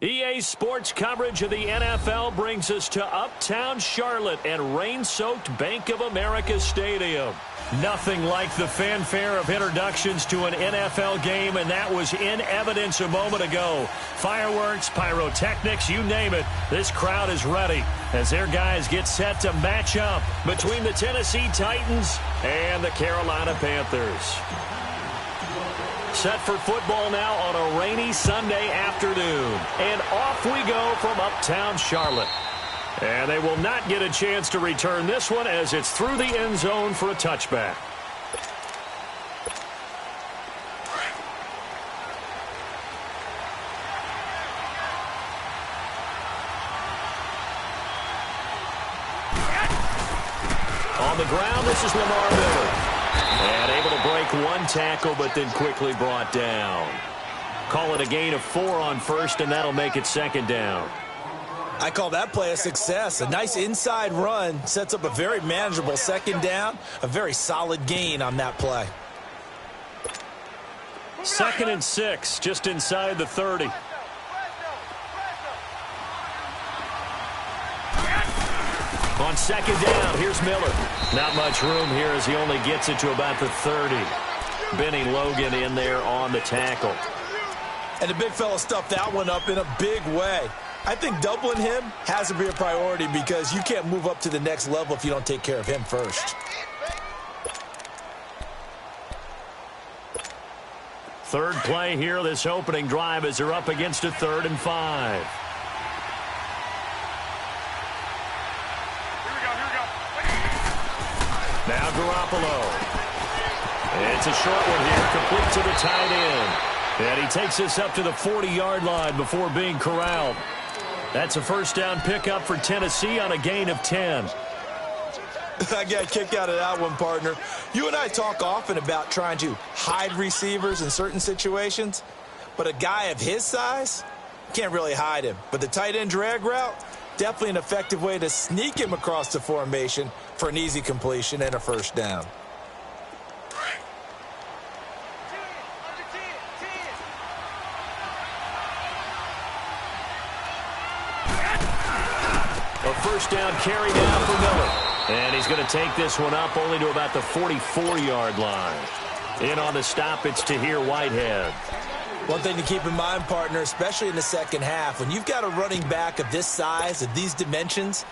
EA Sports coverage of the NFL brings us to Uptown Charlotte and rain-soaked Bank of America Stadium. Nothing like the fanfare of introductions to an NFL game, and that was in evidence a moment ago. Fireworks, pyrotechnics, you name it. This crowd is ready as their guys get set to match up between the Tennessee Titans and the Carolina Panthers. Set for football now on a rainy Sunday afternoon. And off we go from Uptown Charlotte. And they will not get a chance to return this one as it's through the end zone for a touchback. On the ground, this is Lamar Miller. And able to break one tackle, but then quickly brought down. Call it a gain of 4 on first, and that'll make it second down. I call that play a success. A nice inside run sets up a very manageable second down. A very solid gain on that play. 2nd and 6, just inside the 30. On second down, here's Miller. Not much room here as he only gets it to about the 30. Benny Logan in there on the tackle. And the big fella stuffed that one up in a big way. I think doubling him has to be a priority because you can't move up to the next level if you don't take care of him first. Third play here, this opening drive as they're up against a 3rd and 5. Now Garoppolo. It's a short one here, complete to the tight end. And he takes this up to the 40-yard line before being corralled. That's a first down pickup for Tennessee on a gain of 10. I got a kick out of that one, partner. You and I talk often about trying to hide receivers in certain situations, but a guy of his size can't really hide him. But the tight end drag route, definitely an effective way to sneak him across the formation for an easy completion and a first down. A first down carry now for Miller. And he's going to take this one up only to about the 44-yard line. In on the stop, it's Tahir Whitehead. One thing to keep in mind, partner, especially in the second half, when you've got a running back of this size, of these dimensions,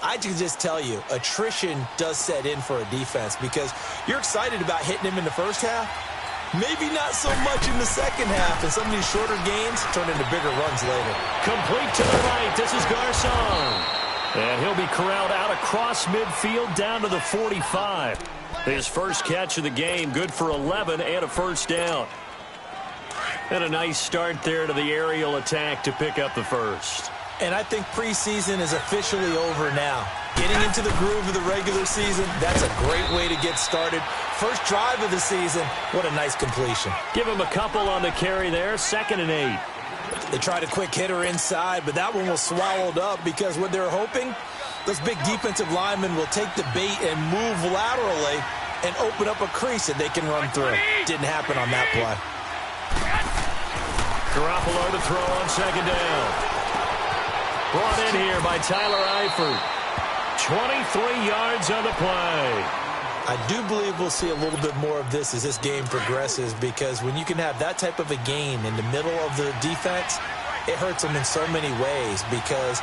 I can just tell you, attrition does set in for a defense because you're excited about hitting him in the first half. Maybe not so much in the second half, and some of these shorter gains turn into bigger runs later. Complete to the right. This is Garcon. And he'll be corralled out across midfield down to the 45. His first catch of the game, good for 11 and a first down. And a nice start there to the aerial attack to pick up the first. And I think preseason is officially over now. Getting into the groove of the regular season, that's a great way to get started. First drive of the season, what a nice completion. Give him a couple on the carry there, 2nd and 8. They tried a quick hitter inside, but that one was swallowed up because what they're hoping, those big defensive linemen will take the bait and move laterally and open up a crease that they can run through. Didn't happen on that play. Garoppolo to throw on second down. Brought in here by Tyler Eifert. 23 yards on the play. I do believe we'll see a little bit more of this as this game progresses because when you can have that type of a gain in the middle of the defense, it hurts them in so many ways because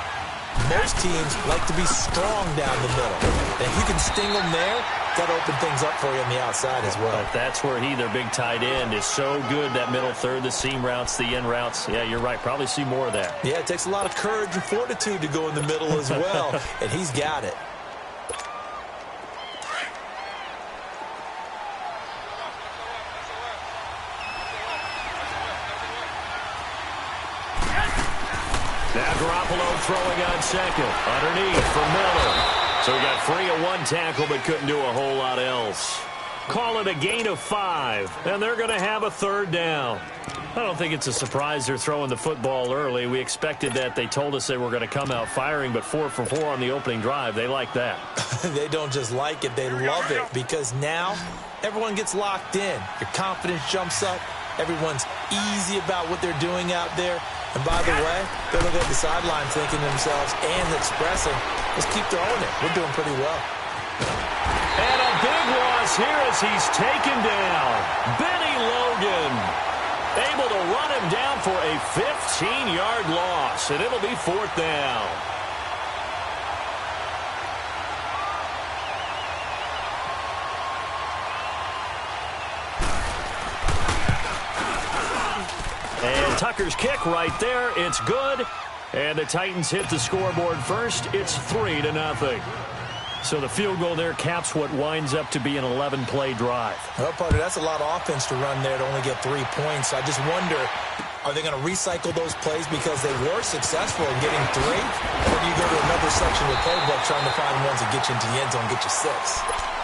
most teams like to be strong down the middle. And if you can sting them there, that'll open things up for you on the outside as well. But that's where their big tight end, is so good, that middle third, the seam routes, the in routes. Yeah, you're right. Probably see more of that. Yeah, it takes a lot of courage and fortitude to go in the middle as well, and he's got it. Now Garoppolo throwing on second. Underneath for Miller. So he got free of one tackle but couldn't do a whole lot else. Call it a gain of 5, and they're going to have a third down. I don't think it's a surprise they're throwing the football early. We expected that. They told us they were going to come out firing, but 4 for 4 on the opening drive. They like that. They don't just like it, they love it because now everyone gets locked in. Your confidence jumps up. Everyone's easy about what they're doing out there. And by the way, they're looking at the sideline thinking to themselves and expressing, let's keep throwing it. We're doing pretty well. And a big loss here as he's taken down. Benny Logan able to run him down for a 15-yard loss, and it'll be 4th down. And Tucker's kick right there. It's good. And the Titans hit the scoreboard first. It's 3-0. So the field goal there caps what winds up to be an 11-play drive. Well, partner, that's a lot of offense to run there to only get 3 points. I just wonder, are they going to recycle those plays because they were successful in getting 3? Or do you go to another section of the playbook trying to find ones that get you into the end zone and get you 6?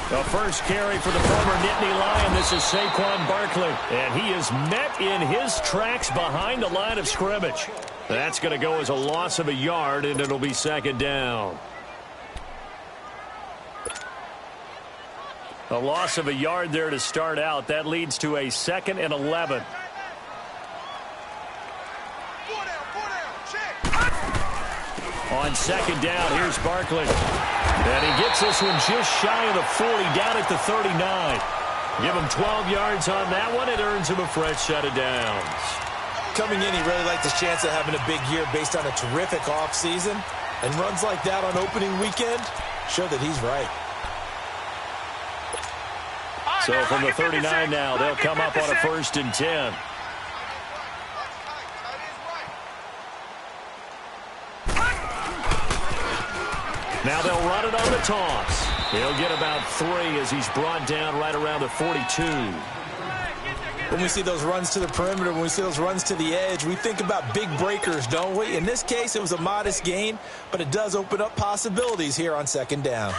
The first carry for the former Nittany Lion. This is Saquon Barkley. And he is met in his tracks behind the line of scrimmage. That's going to go as a loss of a yard, and it'll be 2nd down. A loss of a yard there to start out. That leads to a 2nd and 11. On 2nd down, here's Barkley. And he gets this one just shy of the 40, down at the 39. Give him 12 yards on that one. It earns him a fresh set of downs. Coming in, he really liked his chance of having a big year based on a terrific offseason. And runs like that on opening weekend show that he's right. So from the 39 now, they'll come up on a 1st and 10. Now they'll run it on the toss. He'll get about 3 as he's brought down right around the 42. When we see those runs to the perimeter, when we see those runs to the edge, we think about big breakers, don't we? In this case, it was a modest gain, but it does open up possibilities here on 2nd down.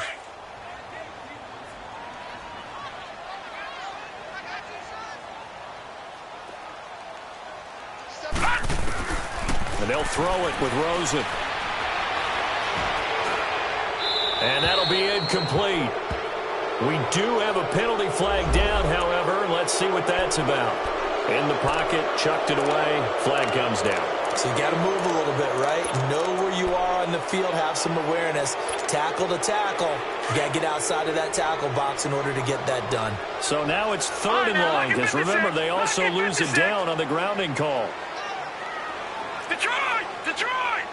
And they'll throw it with Rosen. And that'll be incomplete. We do have a penalty flag down, however. Let's see what that's about. In the pocket, chucked it away. Flag comes down. So you got to move a little bit, right? Know where you are on the field, have some awareness. Tackle to tackle. You got to get outside of that tackle box in order to get that done. So now it's 3rd and long, because remember, they also lose it down on the grounding call. Detroit! Detroit!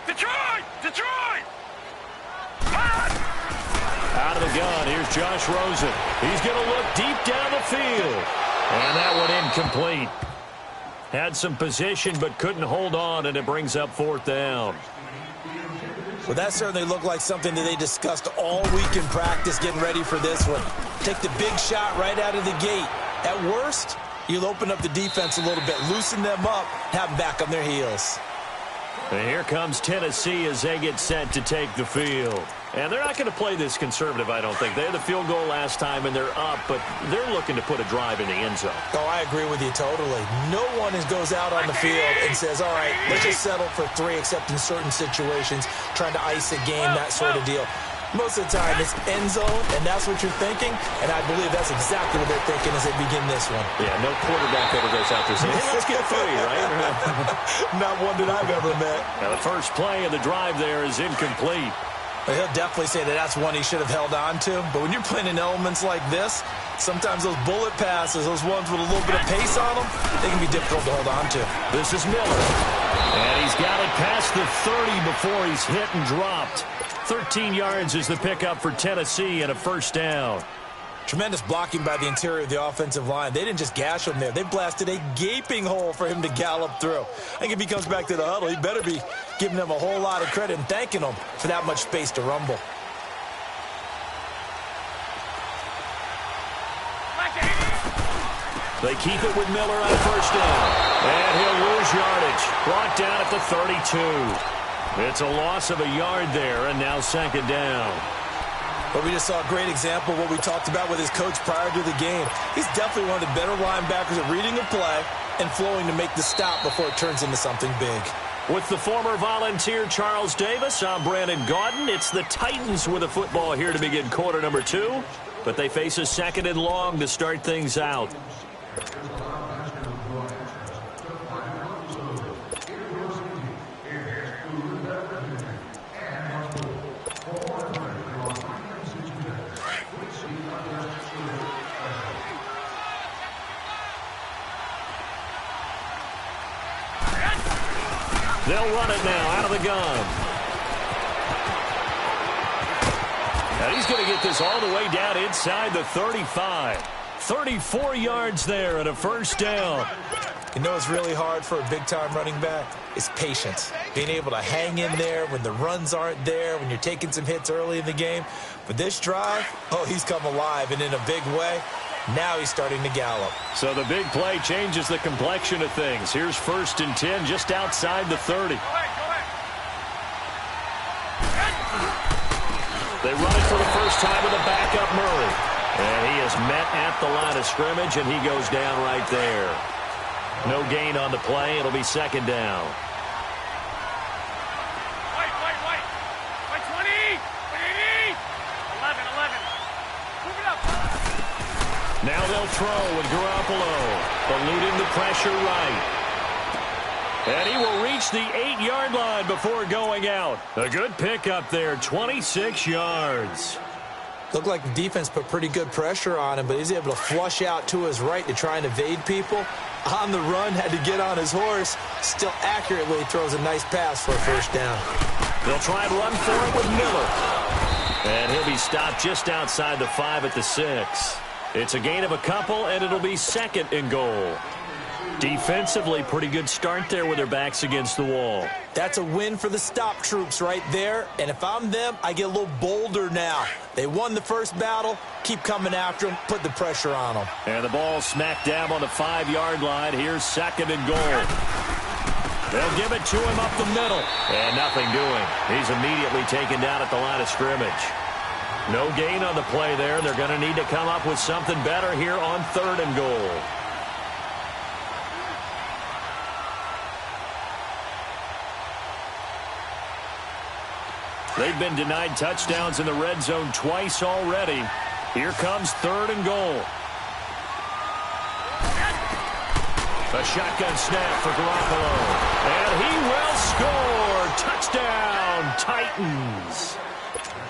Detroit! Detroit! Out of the gun, here's Josh Rosen. He's going to look deep down the field. And that one incomplete. Had some position but couldn't hold on, and it brings up 4th down. Well, that certainly looked like something that they discussed all week in practice getting ready for this one. Take the big shot right out of the gate. At worst, you'll open up the defense a little bit, loosen them up, have them back on their heels. And here comes Tennessee as they get set to take the field. And they're not going to play this conservative, I don't think. They had the field goal last time, and they're up, but they're looking to put a drive in the end zone. Oh, I agree with you totally. No one goes out on the field and says, all right, let's just settle for 3, except in certain situations, trying to ice a game, that sort of deal. Most of the time, it's end zone, and that's what you're thinking, and I believe that's exactly what they're thinking as they begin this one. Yeah, no quarterback ever goes out there saying, hey, let's get 3, right? Not one that I've ever met. Now, the first play of the drive there is incomplete. But he'll definitely say that that's one he should have held on to. But when you're playing in elements like this, sometimes those bullet passes, those ones with a little bit of pace on them, they can be difficult to hold on to. This is Miller. And he's got it past the 30 before he's hit and dropped. 13 yards is the pickup for Tennessee and a 1st down. Tremendous blocking by the interior of the offensive line. They didn't just gash him there. They blasted a gaping hole for him to gallop through. I think if he comes back to the huddle, he better be giving them a whole lot of credit and thanking them for that much space to rumble. They keep it with Miller on 1st down. And he'll lose yardage. Brought down at the 32. It's a loss of a yard there, and now second down. But we just saw a great example of what we talked about with his coach prior to the game. He's definitely one of the better linebackers at reading a play and flowing to make the stop before it turns into something big. With the former Volunteer Charles Davis, I'm Brandon Gaudin. It's the Titans with a football here to begin quarter number 2. But they face a second and long to start things out. They'll run it now out of the gun. And he's going to get this all the way down inside the 35. 34 yards there and a first down. You know what's really hard for a big-time running back? Is patience. Being able to hang in there when the runs aren't there, when you're taking some hits early in the game. But this drive, oh, he's come alive, and in a big way. Now he's starting to gallop. So the big play changes the complexion of things. Here's 1st and 10 just outside the 30. They run it for the first time with a backup Murray. And he is met at the line of scrimmage, and he goes down right there. No gain on the play. It'll be second down. Wait, 20, 11. Move it up. Now they'll throw with Garoppolo, eluding the pressure right. And he will reach the 8-yard line before going out. A good pickup there, 26 yards. Looked like the defense put pretty good pressure on him, but he's able to flush out to his right to try and evade people. On the run, had to get on his horse. Still accurately throws a nice pass for a first down. They'll try and run for it with Miller. And he'll be stopped just outside the 5 at the 6. It's a gain of a couple, and it'll be second and goal. Defensively, pretty good start there with their backs against the wall. That's a win for the stop troops right there. And if I'm them, I get a little bolder now. They won the first battle. Keep coming after them. Put the pressure on them. And the ball smacked down on the 5-yard line. Here's second and goal. They'll give it to him up the middle. And nothing doing. He's immediately taken down at the line of scrimmage. No gain on the play there. They're going to need to come up with something better here on 3rd and goal. They've been denied touchdowns in the red zone twice already. Here comes 3rd and goal. A shotgun snap for Garoppolo. And he will score. Touchdown, Titans.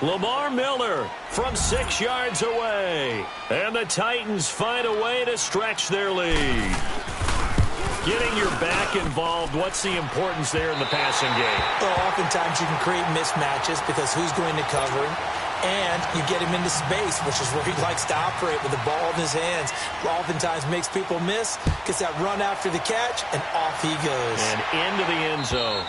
Lamar Miller from 6 yards away. And the Titans find a way to stretch their lead. Getting your back involved, what's the importance there in the passing game? Well, oftentimes you can create mismatches because who's going to cover him? And you get him into space, which is where he likes to operate with the ball in his hands. Oftentimes makes people miss, gets that run after the catch, and off he goes. And into the end zone.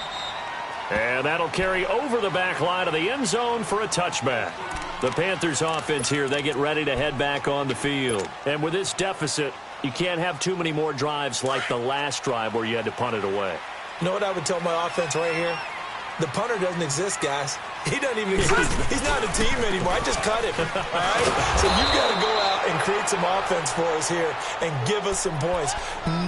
And that'll carry over the back line of the end zone for a touchback. The Panthers offense here, they get ready to head back on the field. And with this deficit, you can't have too many more drives like the last drive where you had to punt it away. You know what I would tell my offense right here? The punter doesn't exist, guys. He doesn't even exist. He's not a team anymore. I just cut him. All right? So you've got to go out and create some offense for us here and give us some points.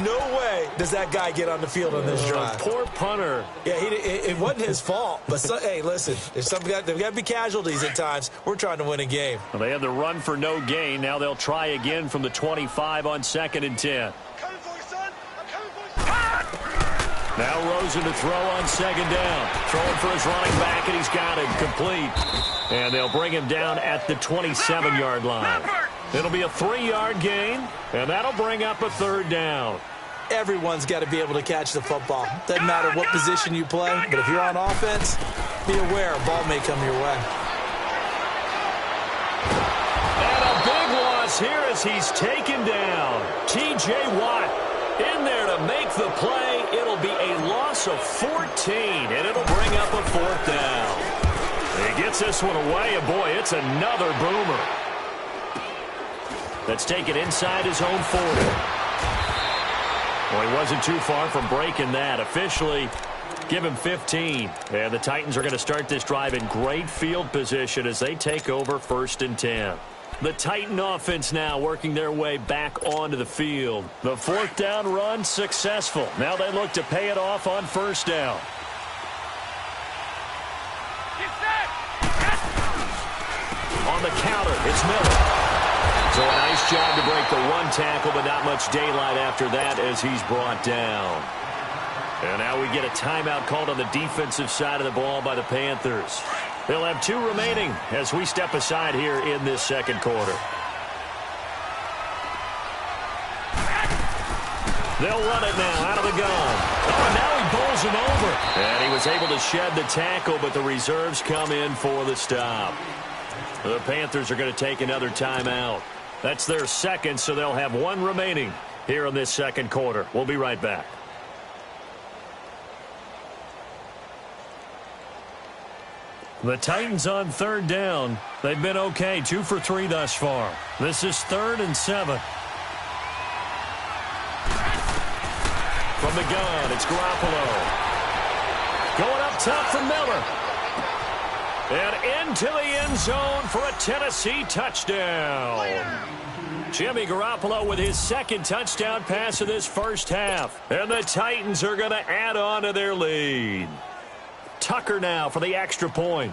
No way does that guy get on the field on this drive. Poor punter. Yeah, it wasn't his fault. But, hey, listen, there's got to be casualties at times. We're trying to win a game. Well, they had the run for no gain. Now they'll try again from the 25 on 2nd and 10. Now Rosen to throw on 2nd down. Throwing for his running back, and he's got him complete. And they'll bring him down at the 27-yard line. It'll be a 3-yard gain, and that'll bring up a 3rd down. Everyone's got to be able to catch the football. Doesn't matter what position you play, but if you're on offense, be aware a ball may come your way. And a big loss here as he's taken down. T.J. Watt in there to make the play. It'll be a loss of 14, and it'll bring up a 4th down. He gets this one away, and boy, it's another boomer. That's taken inside his own 40. Well, he wasn't too far from breaking that. Officially, give him 15. And the Titans are going to start this drive in great field position as they take over 1st and 10. The Titan offense now working their way back onto the field. The 4th down run successful. Now they look to pay it off on 1st down. On the counter, it's Miller. So a nice job to break the 1 tackle, but not much daylight after that as he's brought down. And now we get a timeout called on the defensive side of the ball by the Panthers. They'll have 2 remaining as we step aside here in this 2nd quarter. They'll run it now out of the gun. Oh, and now he bowls him over. And he was able to shed the tackle, but the reserves come in for the stop. The Panthers are going to take another timeout. That's their 2nd, so they'll have 1 remaining here in this 2nd quarter. We'll be right back. The Titans on 3rd down. They've been okay, 2 for 3 thus far. This is 3rd and 7. From the gun, it's Garoppolo. Going up top for Miller. And into the end zone for a Tennessee touchdown. Jimmy Garoppolo with his 2nd touchdown pass of this 1st half. And the Titans are going to add on to their lead. Tucker now for the extra point.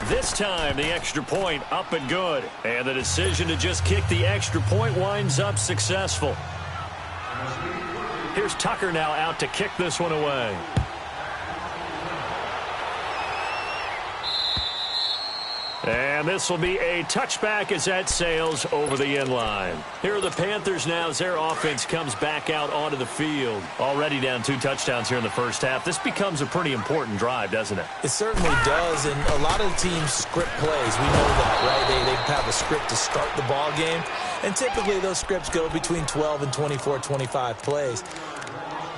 This time, the extra point up and good. And the decision to just kick the extra point winds up successful. Here's Tucker now out to kick this one away. And this will be a touchback as that sails over the end line. Here are the Panthers now as their offense comes back out onto the field. Already down 2 touchdowns here in the 1st half. This becomes a pretty important drive, doesn't it? It certainly does, and a lot of teams script plays. We know that, right? They have a script to start the ball game, and typically those scripts go between 12 and 24, 25 plays.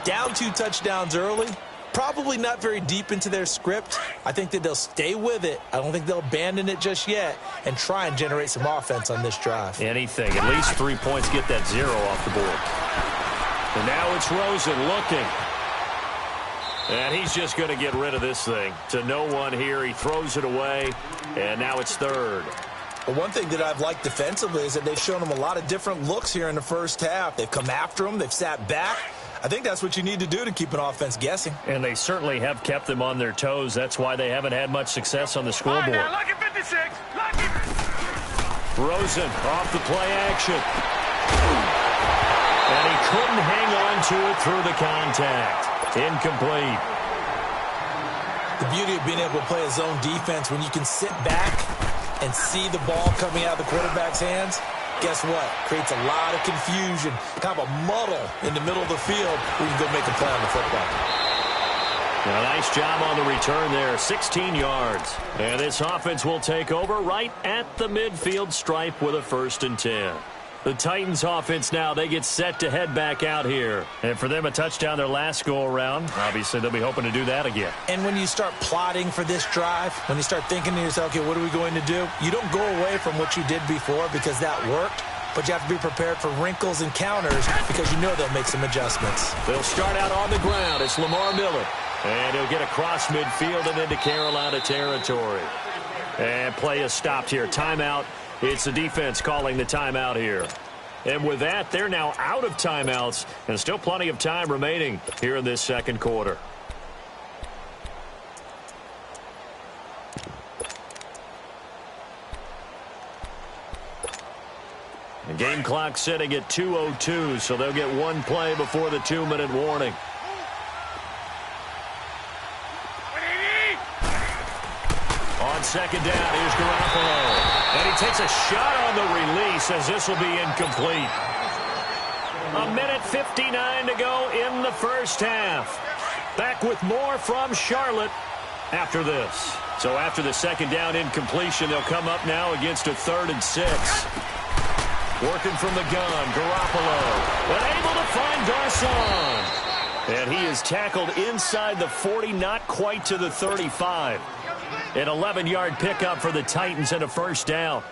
Down 2 touchdowns early. Probably not very deep into their script. I think that they'll stay with it. I don't think they'll abandon it just yet and try and generate some offense on this drive. Anything. At least 3 points. Get that 0 off the board. And now it's Rosen looking. And he's just going to get rid of this thing. To no one here. He throws it away. And now it's 3rd. Well, one thing that I've liked defensively is that they've shown them a lot of different looks here in the 1st half. They've come after them. They've sat back. I think that's what you need to do to keep an offense guessing. And they certainly have kept them on their toes. That's why they haven't had much success on the scoreboard. Now, lucky 56. Lucky. Rosen off the play action. And he couldn't hang on to it through the contact. Incomplete. The beauty of being able to play a zone defense when you can sit back and see the ball coming out of the quarterback's hands. Guess what? Creates a lot of confusion, kind of a muddle in the middle of the field where you can go make a play on the football. A nice job on the return there, 16 yards. And this offense will take over right at the midfield stripe with a 1st and 10. The Titans offense now, they get set to head back out here. And for them, a touchdown their last go-around. Obviously, they'll be hoping to do that again. And when you start plotting for this drive, when you start thinking to yourself, okay, what are we going to do? You don't go away from what you did before because that worked. But you have to be prepared for wrinkles and counters because you know they'll make some adjustments. They'll start out on the ground. It's Lamar Miller. And he'll get across midfield and into Carolina territory. And play is stopped here. Timeout. It's the defense calling the timeout here. And with that, they're now out of timeouts. And still plenty of time remaining here in this 2nd quarter. The game clock sitting at 2:02, so they'll get 1 play before the 2-minute warning. On 2nd down, here's Garoppolo. And he takes a shot on the release as this will be incomplete. 1:59 to go in the 1st half. Back with more from Charlotte after this. So after the 2nd down incompletion, they'll come up now against a 3rd and 6. Working from the gun, Garoppolo. But able to find Garcon. And he is tackled inside the 40, not quite to the 35. An 11-yard pickup for the Titans and a first down.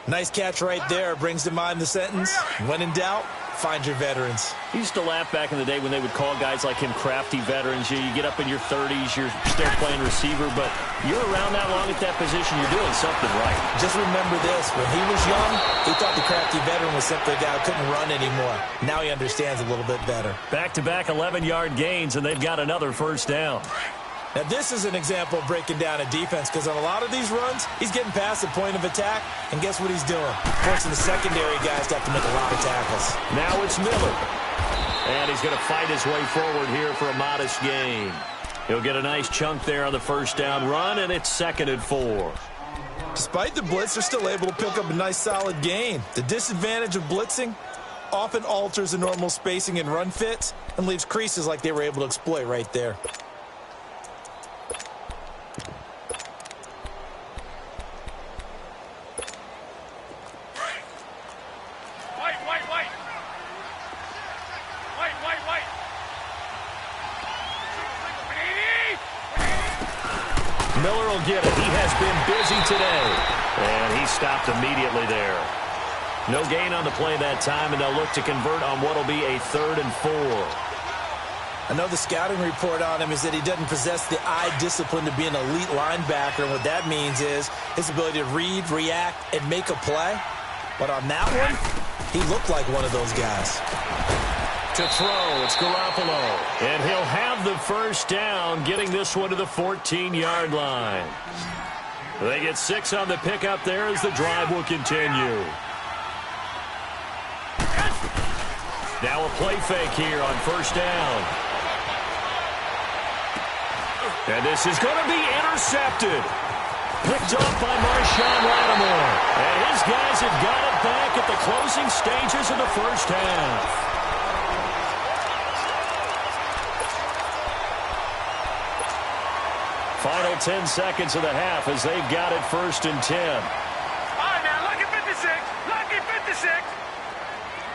Nice catch right there. Brings to mind the sentence, when in doubt, find your veterans. I used to laugh back in the day when they would call guys like him crafty veterans. You get up in your 30s, you're still playing receiver, but you're around that long at that position, you're doing something right. Just remember this. When he was young, he thought the crafty veteran was simply a guy who couldn't run anymore. Now he understands a little bit better. Back-to-back 11-yard gains, and they've got another first down. Now, this is an example of breaking down a defense because on a lot of these runs, he's getting past the point of attack, and guess what he's doing? Forcing the secondary guys to have to make a lot of tackles. Now it's Miller. And he's going to fight his way forward here for a modest gain. He'll get a nice chunk there on the first down run, and it's 2nd and 4. Despite the blitz, they're still able to pick up a nice solid gain. The disadvantage of blitzing often alters the normal spacing and run fits and leaves creases like they were able to exploit right there. Miller will get it. He has been busy today. And he stopped immediately there. No gain on the play that time, and they'll look to convert on what will be a 3rd and 4. I know the scouting report on him is that he doesn't possess the eye discipline to be an elite linebacker, and what that means is his ability to read, react, and make a play. But on that one, he looked like one of those guys. To throw, it's Garoppolo. And he'll have the first down, getting this one to the 14-yard line. They get 6 on the pickup there as the drive will continue. Now a play fake here on first down. And this is going to be intercepted. Picked off by Marshawn Lattimore. And his guys have got it back at the closing stages of the first half. Final 10 seconds of the half as they've got it 1st and 10. All right, now, lucky 56. Lucky 56.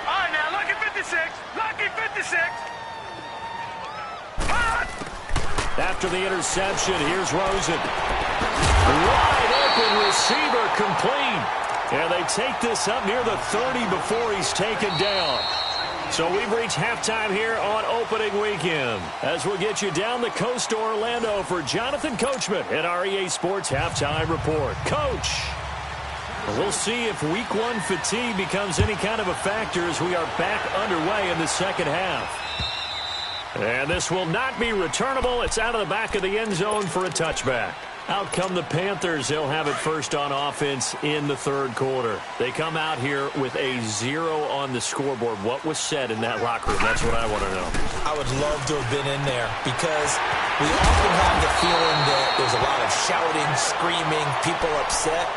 All right, now, lucky 56. Lucky 56. Cut! After the interception, here's Rosen. Wide open receiver complete. And they take this up near the 30 before he's taken down. So we've reached halftime here on opening weekend. As we'll get you down the coast to Orlando for Jonathan Coachman at our EA Sports Halftime Report. Coach, we'll see if Week 1 fatigue becomes any kind of a factor as we are back underway in the second half. And this will not be returnable. It's out of the back of the end zone for a touchback. Out come the Panthers. They'll have it first on offense in the 3rd quarter. They come out here with a 0 on the scoreboard. What was said in that locker room? That's what I want to know. I would love to have been in there because we often have the feeling that there's a lot of shouting, screaming, people upset.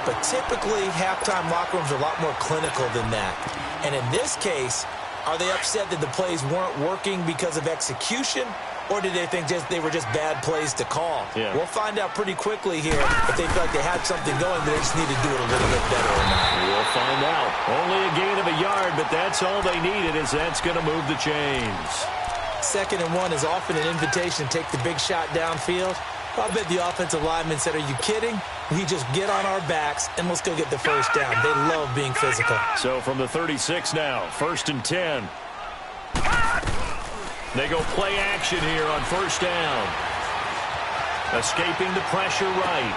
But typically, halftime locker rooms are a lot more clinical than that. And in this case, are they upset that the plays weren't working because of execution? Or did they think they were just bad plays to call? Yeah. We'll find out pretty quickly here if they feel like they had something going, but they just need to do it a little bit better or not. We'll find out. Only a gain of a yard, but that's all they needed, as that's going to move the chains. 2nd and 1 is often an invitation to take the big shot downfield. I bet the offensive lineman said, are you kidding? We just get on our backs and let's go get the first down. They love being physical. So from the 36 now, 1st and 10. They go play action here on first down. Escaping the pressure right.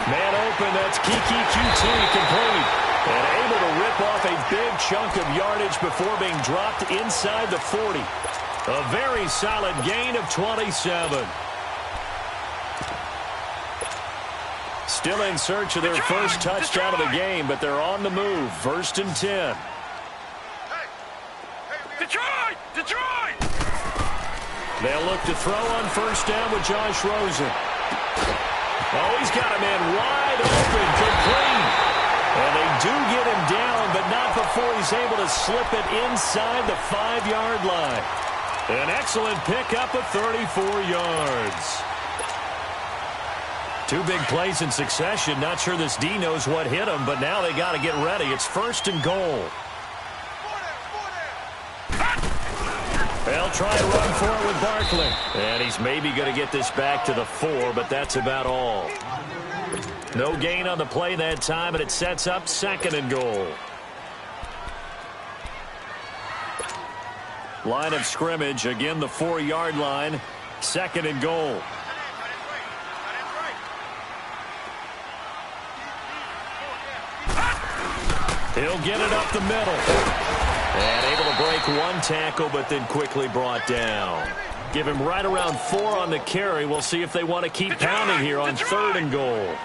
Man open, that's Kiki QT complete. And able to rip off a big chunk of yardage before being dropped inside the 40. A very solid gain of 27. Still in search of their first touchdown of the game, but they're on the move. 1st and 10. Detroit! Detroit! They'll look to throw on first down with Josh Rosen. Oh, he's got a man wide open, complete. And they do get him down, but not before he's able to slip it inside the 5-yard line. An excellent pickup of 34 yards. 2 big plays in succession. Not sure this D knows what hit him, but now they got to get ready. It's 1st and goal. They'll They'll try and run for it with Barkley. And he's maybe going to get this back to the 4, but that's about all. No gain on the play that time, and it sets up 2nd and goal. Line of scrimmage, again the 4-yard line, 2nd and goal. He'll get it up the middle. And able to break one tackle, but then quickly brought down. Give him right around 4 on the carry. We'll see if they want to keep pounding here on 3rd and goal.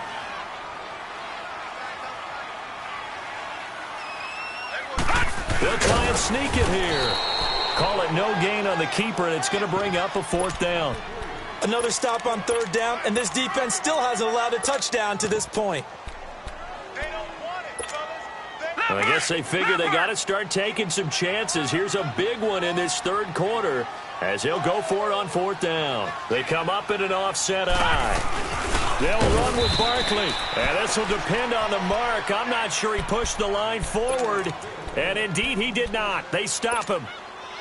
They'll try and sneak it here. Call it no gain on the keeper, and it's going to bring up a 4th down. Another stop on 3rd down, and this defense still hasn't allowed a touchdown to this point. Well, I guess they figure they got to start taking some chances. Here's a big one in this 3rd quarter as he'll go for it on 4th down. They come up in an offset eye. They'll run with Barkley, and this will depend on the mark. I'm not sure he pushed the line forward, and indeed he did not. They stop him.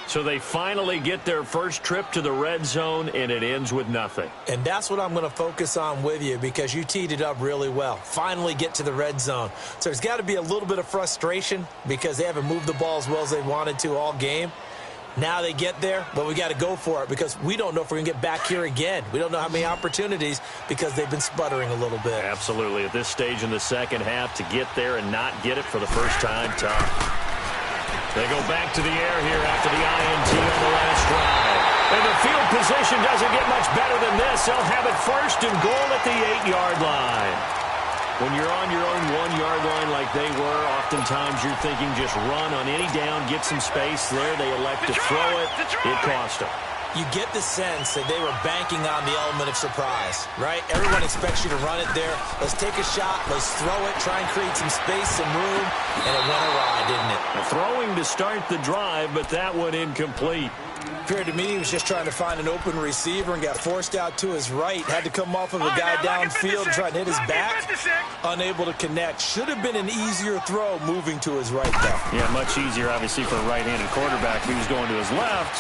So they finally get their first trip to the red zone, and it ends with nothing. And that's what I'm going to focus on with you, because you teed it up really well. Finally get to the red zone. So there's got to be a little bit of frustration because they haven't moved the ball as well as they wanted to all game. Now they get there, but we got to go for it because we don't know if we're going to get back here again. We don't know how many opportunities because they've been sputtering a little bit. Absolutely. At this stage in the second half, to get there and not get it for the first time, tough. They go back to the air here after the INT on the last drive. And the field position doesn't get much better than this. They'll have it 1st and goal at the 8-yard line. When you're on your own 1-yard line like they were, oftentimes you're thinking just run on any down, get some space there. They elect to throw it. It cost them. You get the sense that they were banking on the element of surprise, right? Everyone expects you to run it there. Let's take a shot. Let's throw it. Try and create some space, some room. And it went awry, didn't it? Throwing to start the drive, but that one incomplete. Appeared to me he was just trying to find an open receiver and got forced out to his right. Had to come off of a guy downfield trying to hit his back. Unable to connect. Should have been an easier throw moving to his right, though. Yeah, much easier, obviously, for a right-handed quarterback if he was going to his left.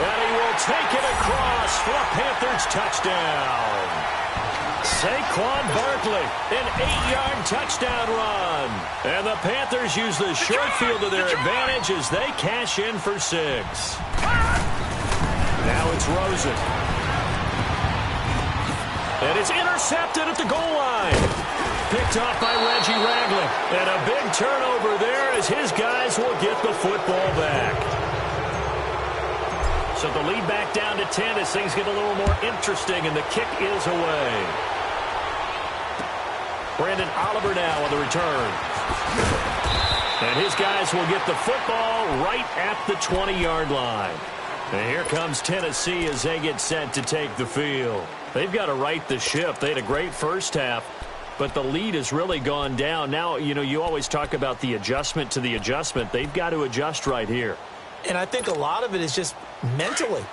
And he will take it across for a Panthers touchdown. Saquon Barkley, an 8-yard touchdown run. And the Panthers use the short field to their advantage as they cash in for 6. Now it's Rosen. And it's intercepted at the goal line. Picked off by Reggie Ragland. And a big turnover there as his guys will get the football back. So the lead back down to 10 as things get a little more interesting, and the kick is away. Brandon Oliver now on the return. And his guys will get the football right at the 20-yard line. And here comes Tennessee as they get set to take the field. They've got to right the ship. They had a great first half, but the lead has really gone down. Now, you know, you always talk about the adjustment to the adjustment. They've got to adjust right here. And I think a lot of it is just mentally.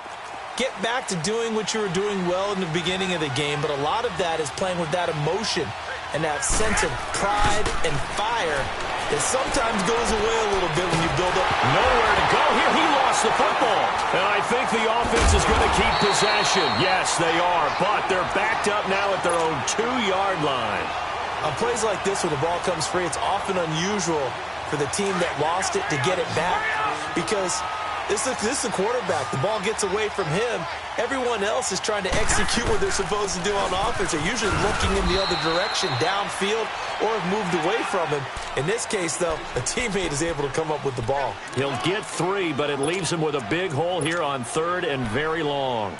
Get back to doing what you were doing well in the beginning of the game, but a lot of that is playing with that emotion and that sense of pride and fire that sometimes goes away a little bit when you build up. Nowhere to go here. He lost the football. And I think the offense is going to keep possession. Yes, they are, but they're backed up now at their own 2-yard line. On plays like this where the ball comes free, it's often unusual for the team that lost it to get it back because this is the quarterback. The ball gets away from him. Everyone else is trying to execute what they're supposed to do on offense. They're usually looking in the other direction, downfield, or have moved away from him. In this case, though, a teammate is able to come up with the ball. He'll get 3, but it leaves him with a big hole here on 3rd and very long.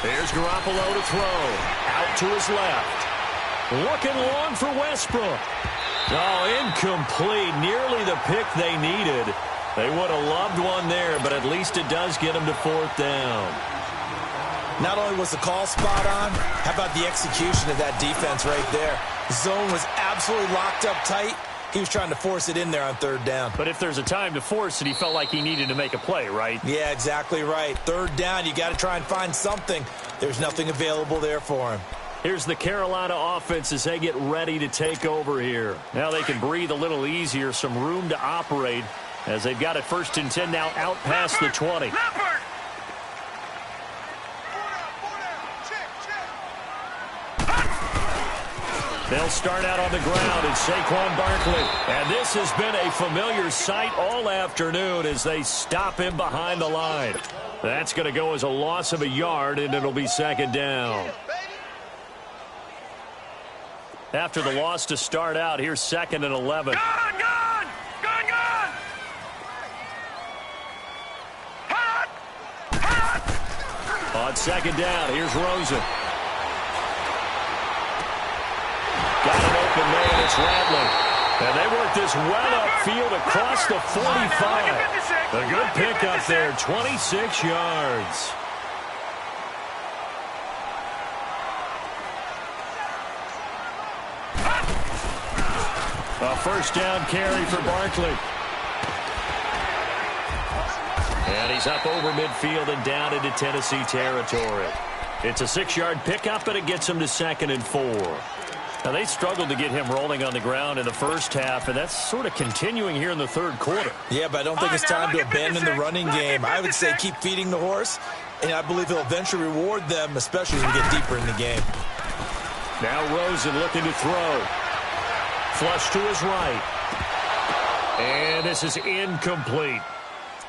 There's Garoppolo to throw. Out to his left. Looking long for Westbrook. Oh, incomplete. Nearly the pick they needed. They would have loved one there, but at least it does get them to 4th down. Not only was the call spot on, how about the execution of that defense right there? The zone was absolutely locked up tight, He was trying to force it in there on third down. But if there's a time to force it, he felt like he needed to make a play, right? Yeah, exactly right. Third down, you got to try and find something. There's nothing available there for him. Here's the Carolina offense as they get ready to take over here. Now they can breathe a little easier, some room to operate as they've got it 1st and 10 now out past the 20. They'll start out on the ground. It's Saquon Barkley. And this has been a familiar sight all afternoon as they stop him behind the line. That's going to go as a loss of a yard, and it'll be 2nd down. After the loss to start out, here's 2nd and 11. Gone! Hot! On 2nd down, here's Rosen. Got an open man, it's Rattling. And they work this well upfield across the 45. A good pickup there, 26 yards. A 1st down carry for Barkley. And he's up over midfield and down into Tennessee territory. It's a 6-yard pickup, and it gets him to 2nd and 4. Now, they struggled to get him rolling on the ground in the first half, and that's sort of continuing here in the 3rd quarter. Yeah, but I don't think it's time to abandon the running game. I would say keep feeding the horse, and I believe he'll eventually reward them, especially as we get deeper in the game. Now Rosen looking to throw. Flush to his right. And this is incomplete.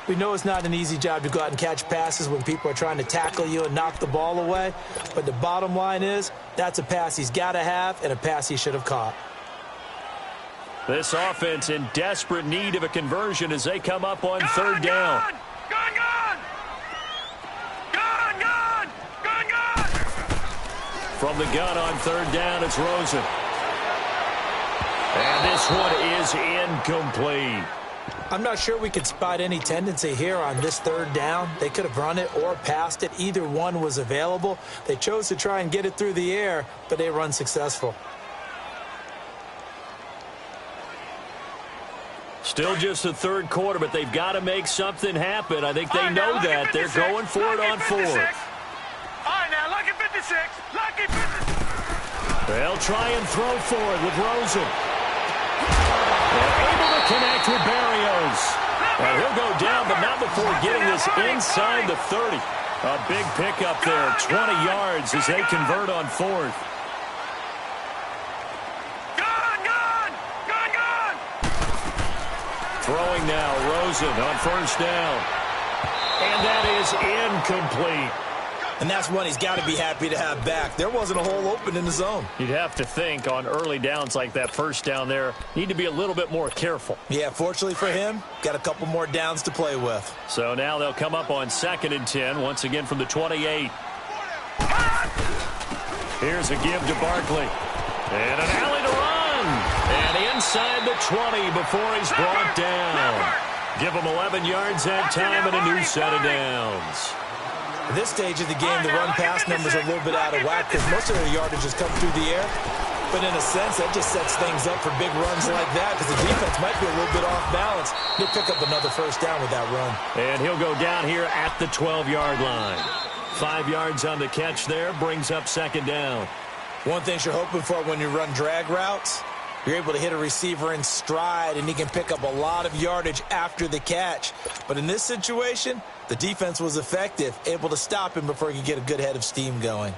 We know it's not an easy job to go out and catch passes when people are trying to tackle you and knock the ball away. But the bottom line is, that's a pass he's got to have and a pass he should have caught. This offense in desperate need of a conversion as they come up on 3rd down. Gone! From the gun on 3rd down, it's Rosen. And this one is incomplete. I'm not sure we could spot any tendency here on this 3rd down. They could have run it or passed it. Either one was available. They chose to try and get it through the air, but they were unsuccessful. Still just the 3rd quarter, but they've got to make something happen. I think they know that. They're going for it on 4th. All right, now, lucky 56. Lucky 56. They'll try and throw for it with Rosen. They're able to connect with Barrios. And he'll go down, but not before getting this inside the 30. A big pickup there, 20 yards as they convert on 4th. Gone! Throwing now, Rosen on 1st down. And that is incomplete. And that's one he's got to be happy to have back. There wasn't a hole open in the zone. You'd have to think on early downs like that 1st down there, need to be a little bit more careful. Yeah, fortunately for him, got a couple more downs to play with. So now they'll come up on 2nd and 10, once again from the 28. Here's a give to Barkley. And an alley to run. And inside the 20 before he's brought down. Give him 11 yards that time and a new set of downs. At this stage of the game, the run-pass numbers are a little bit out of whack because most of their yardage has come through the air. But in a sense, that just sets things up for big runs like that because the defense might be a little bit off balance. They'll pick up another 1st down with that run. And he'll go down here at the 12-yard line. 5 yards on the catch there, brings up 2nd down. One thing you're hoping for when you run drag routes, you're able to hit a receiver in stride, and he can pick up a lot of yardage after the catch. But in this situation, the defense was effective, able to stop him before he could get a good head of steam going.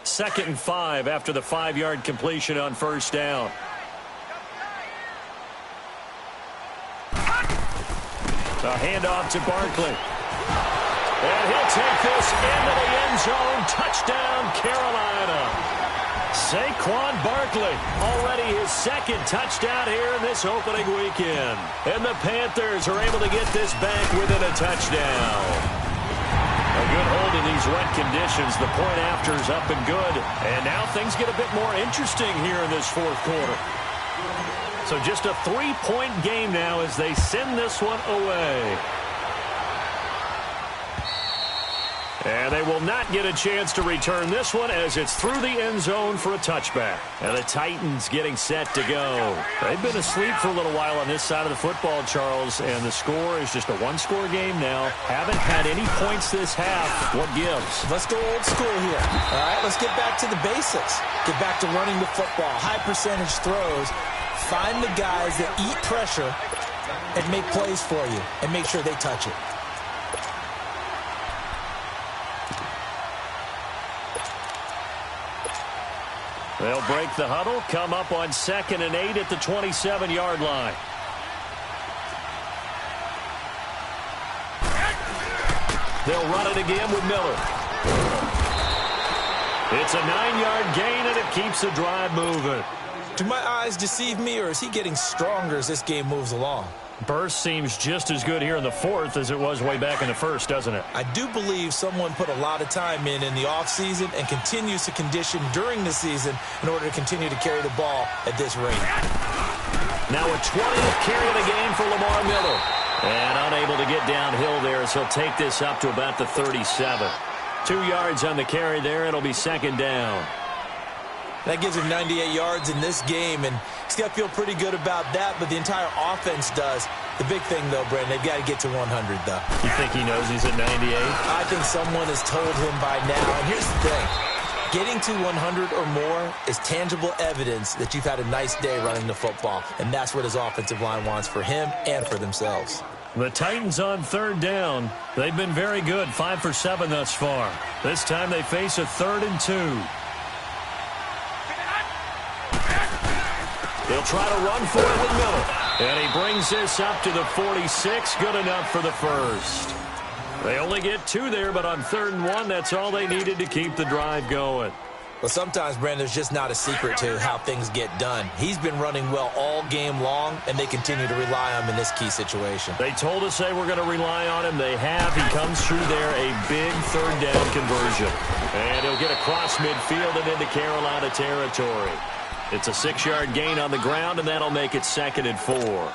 Second and 5 after the 5-yard completion on 1st down. A handoff to Barkley. And he'll take this into the end zone. Touchdown, Carolina. Saquon Barkley, already his 2nd touchdown here in this opening weekend. And the Panthers are able to get this back within a touchdown. A good hold in these wet conditions. The point after is up and good. And now things get a bit more interesting here in this 4th quarter. So just a 3-point game now as they send this one away. And they will not get a chance to return this one as it's through the end zone for a touchback. And the Titans getting set to go. They've been asleep for a little while on this side of the football, Charles, and the score is just a one-score game now. Haven't had any points this half. What gives? Let's go old school here. All right, let's get back to the basics. Get back to running the football, high percentage throws. Find the guys that eat pressure and make plays for you and make sure they touch it. They'll break the huddle, come up on 2nd and 8 at the 27-yard line. They'll run it again with Miller. It's a 9-yard gain, and it keeps the drive moving. Do my eyes deceive me, or is he getting stronger as this game moves along? Burst seems just as good here in the 4th as it was way back in the 1st, doesn't it? I do believe someone put a lot of time in the offseason and continues to condition during the season in order to continue to carry the ball at this rate. Now a 20th carry of the game for Lamar Miller. And unable to get downhill there, so he'll take this up to about the 37. 2 yards on the carry there. It'll be 2nd down. That gives him 98 yards in this game, and he's got to feel pretty good about that, but the entire offense does. The big thing, though, Brandon, they've got to get to 100, though. You think he knows he's at 98? I think someone has told him by now. And here's the thing. Getting to 100 or more is tangible evidence that you've had a nice day running the football, and that's what his offensive line wants for him and for themselves. The Titans on 3rd down. They've been very good, 5 for 7 thus far. This time they face a 3rd and 2. He'll try to run for it with Miller. And he brings this up to the 46. Good enough for the first. They only get 2 there, but on 3rd and 1, that's all they needed to keep the drive going. Well, sometimes, Brandon, there's just not a secret to how things get done. He's been running well all game long, and they continue to rely on him in this key situation. They told us they were going to rely on him. They have. He comes through there, a big 3rd down conversion. And he'll get across midfield and into Carolina territory. It's a 6-yard gain on the ground, and that'll make it 2nd and 4.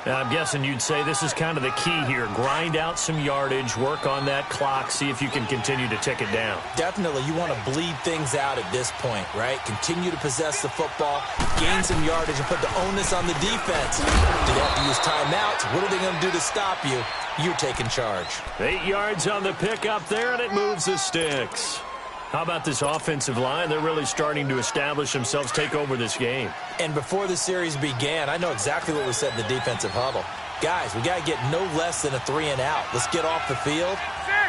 Now, I'm guessing you'd say this is kind of the key here. Grind out some yardage, work on that clock, see if you can continue to tick it down. Definitely. You want to bleed things out at this point, right? Continue to possess the football, gain some yardage, and put the onus on the defense. Do they have to use timeouts? What are they going to do to stop you? You're taking charge. 8 yards on the pickup there, and it moves the sticks. How about this offensive line? They're really starting to establish themselves, take over this game. And before the series began, I know exactly what we said in the defensive huddle. Guys, we got to get no less than a 3 and out. Let's get off the field.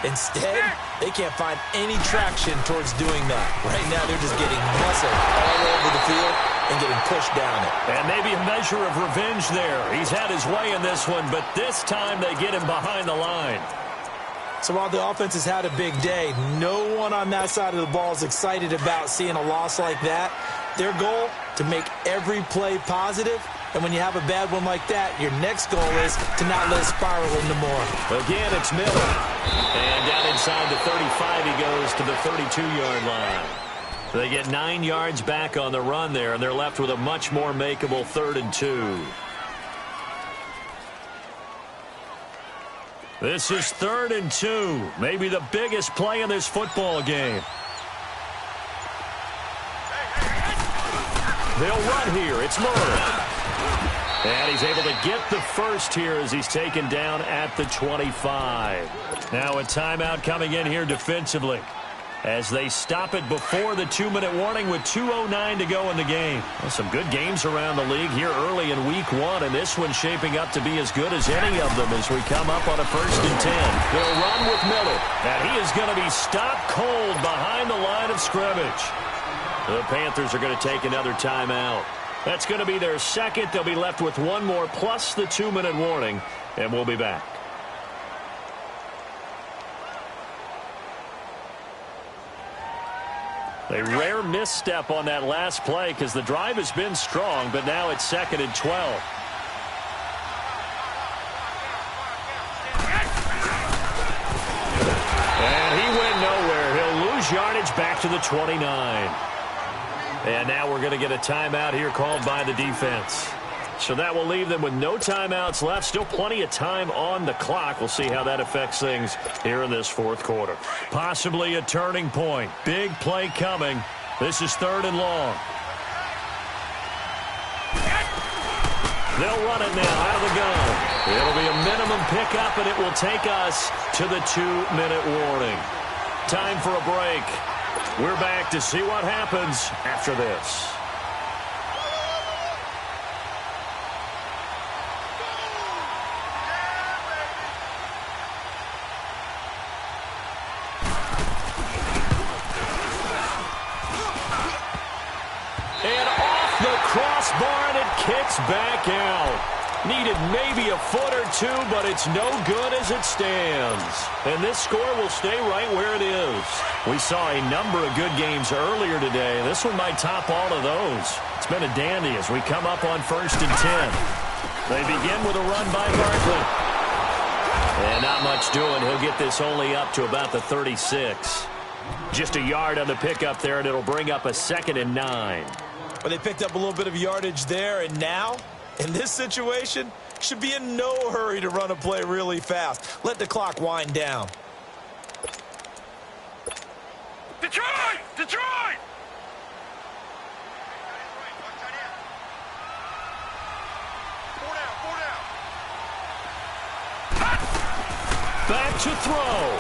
Instead, they can't find any traction towards doing that. Right now, they're just getting muscled all over the field and getting pushed down it. And maybe a measure of revenge there. He's had his way in this one, but this time they get him behind the line. So while the offense has had a big day, no one on that side of the ball is excited about seeing a loss like that. Their goal, to make every play positive. And when you have a bad one like that, your next goal is to not let it spiral into more. Again, it's Miller. And down inside the 35, he goes to the 32-yard line. They get 9 yards back on the run there, and they're left with a much more makeable 3rd and 2. This is 3rd and 2, maybe the biggest play in this football game. They'll run here. It's Murray. And he's able to get the first here as he's taken down at the 25. Now a timeout coming in here defensively as they stop it before the 2-minute warning with 2:09 to go in the game. Well, some good games around the league here early in week 1, and this one's shaping up to be as good as any of them as we come up on a 1st and 10. They'll run with Miller, and he is going to be stopped cold behind the line of scrimmage. The Panthers are going to take another timeout. That's going to be their 2nd. They'll be left with 1 more plus the 2-minute warning, and we'll be back. A rare misstep on that last play because the drive has been strong, but now it's 2nd and 12. And he went nowhere. He'll lose yardage back to the 29. And now we're going to get a timeout here called by the defense. So that will leave them with no timeouts left. Still plenty of time on the clock. We'll see how that affects things here in this fourth quarter. Possibly a turning point. Big play coming. This is 3rd and long. They'll run it now out of the gun. It'll be a minimum pickup, and it will take us to the 2-minute warning. Time for a break. We're back to see what happens after this. And off the crossbar, and it kicks back out. Needed maybe a foot or two, but it's no good as it stands. And this score will stay right where it is. We saw a number of good games earlier today. This one might top all of those. It's been a dandy as we come up on 1st and 10. They begin with a run by Barkley. And not much doing. He'll get this only up to about the 36. Just a yard on the pickup there, and it'll bring up a 2nd and 9. Well, they picked up a little bit of yardage there, and now, in this situation, should be in no hurry to run a play really fast. Let the clock wind down. Detroit! Detroit! Back to throw.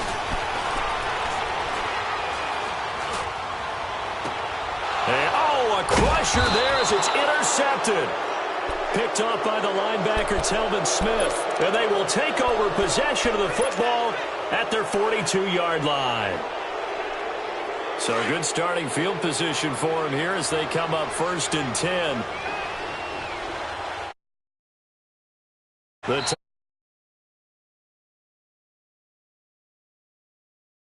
And, a crusher there as it's intercepted. Picked off by the linebacker, Telvin Smith. And they will take over possession of the football at their 42-yard line. So a good starting field position for them here as they come up 1st and 10.